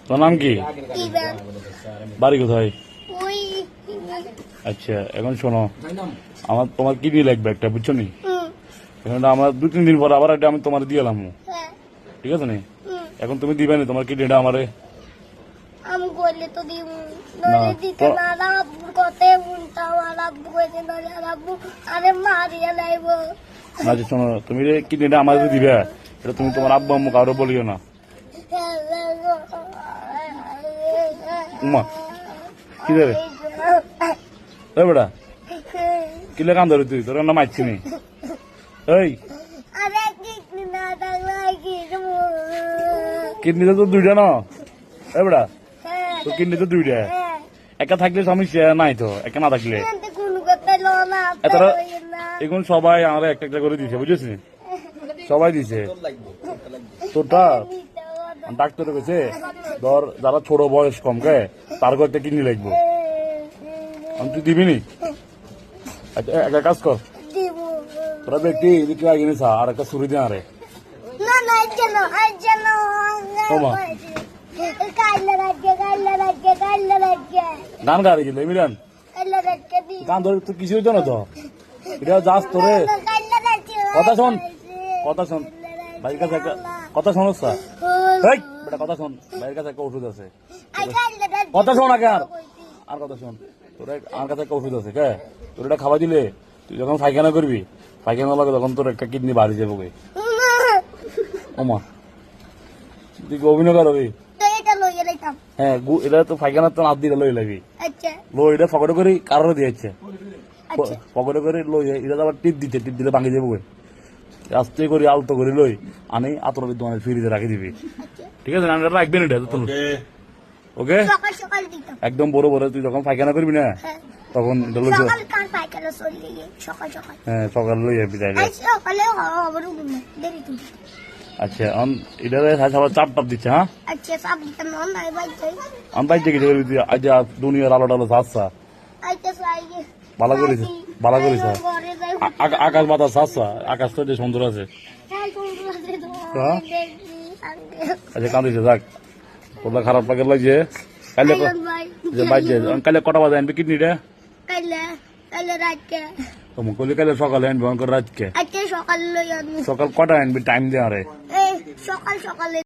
তোর নাম কি? বাড়ি কোথায়? আচ্ছা, এখন শোনো, আমার তোমার কিডনি লাগবে একটা, বুঝছো নি? এখন আমার 2-3 দিন পর আবার একটা আমি তোমার দিয়ে এলাম, ঠিক আছে নি? এখন তুমি দিবে নি তোমার কিডনিটা আমারে? আমি বললে তো দিব নলে দিতে না রাব্বু কতে উল্টা রাব্বু কইতে নলে রাব্বু আরে মারিয়া লাইব। আচ্ছা শোনো, তুমি যে কিডনিটা আমাদের দিবে, এটা তুমি তোমার আব্বু আম্মু কারো বলিও না। উম্মা কি রে এই বেটা, কিলে কান ধরে তুই? তোর না মারছি নি? এই আরে কিডনি না থাকলে কি দেবো? কিডনিতে তো 2টা না এই বেটা, তোর কিডনি তো 2টা, একটা থাকলে সমস্যা নাই তো, একটা না থাকলে কোন কথা লো না এতটা। এখন সবাই আমার একটা একটা করে দিছে, বুঝেছিস? সবাই দিছে তোরটা। ডাক্তার গেছে ধর, যারা ছোট বয়স কমকে তার একটা কিডনি লাগবে, তুই দিবি নি? আচ্ছা একটা কাজ কর, দিব তোরা ব্যক্তি এদিকে আগে নিছা আর একটা ছুরি দিয়ে আরে না না যেন ওমা কাইলা রাজ্য গান গাড়ি গেলে মিলান কাইলা রাজ্য দি গান ধরে তুই কিছু হইতো না তো, এটা যাস তোরে। কাইলা রাজ্য কথা শোন, কথা শোন, ভাইয়ের কাছে একটা কথা শোনো স্যার। এই বেটা কথা শোন, ভাইয়ের কাছে একটা ওষুধ আছে, কথা শোন আগে, আর কথা শোন। তোর আমার কাছে একটা ওষুধ আছে, কে তোর এটা খাওয়া দিলে তুই যখন পায়খানা করবি, পায়খানা লাগে তখন তোর একটা কিডনি বাড়ি যাবে। ওমা তুই কি অভিনয় করবি? হ্যাঁ, এটা তো পায়খানা তো হাত দিয়ে লই লাগবি। লো এটা পকেটে করে কারোর দিয়েছে, পকেটে করে লই, এটা আবার টিপ দিলে ভাঙি যাবো। আস্তে করে আলতো করে লই আনি আতরের দোকানে ফ্রিজে রাখি দিবি, ঠিক আছে? রাখবেন এটা তো, ওকে? একদম বড় বড় তুই যখন পায়খানা করবি না তখন হ্যাঁ সকালে লই যাবি তাইলে। আচ্ছা এটা সবার চাপ টাপ দিচ্ছে, হ্যাঁ আমি বাইর থেকে আজ দুনিয়ার আলো টালো আচ্ছা ভালো করেছে, ভালো করেছে। আকাশ বাতাস আচ্ছা, আকাশটা যে সুন্দর আছে। আচ্ছা কান্দিছে, যাক তোর খারাপ লাগে লাগছে। কাইলে কাইলে কটা বাজে আনবি কিডনিটা? তোমার কলি কাইলে সকালে আনবি, রাতকে সকাল সকাল কটা আনবি? টাইম দিয়ে আরে সকাল সকালে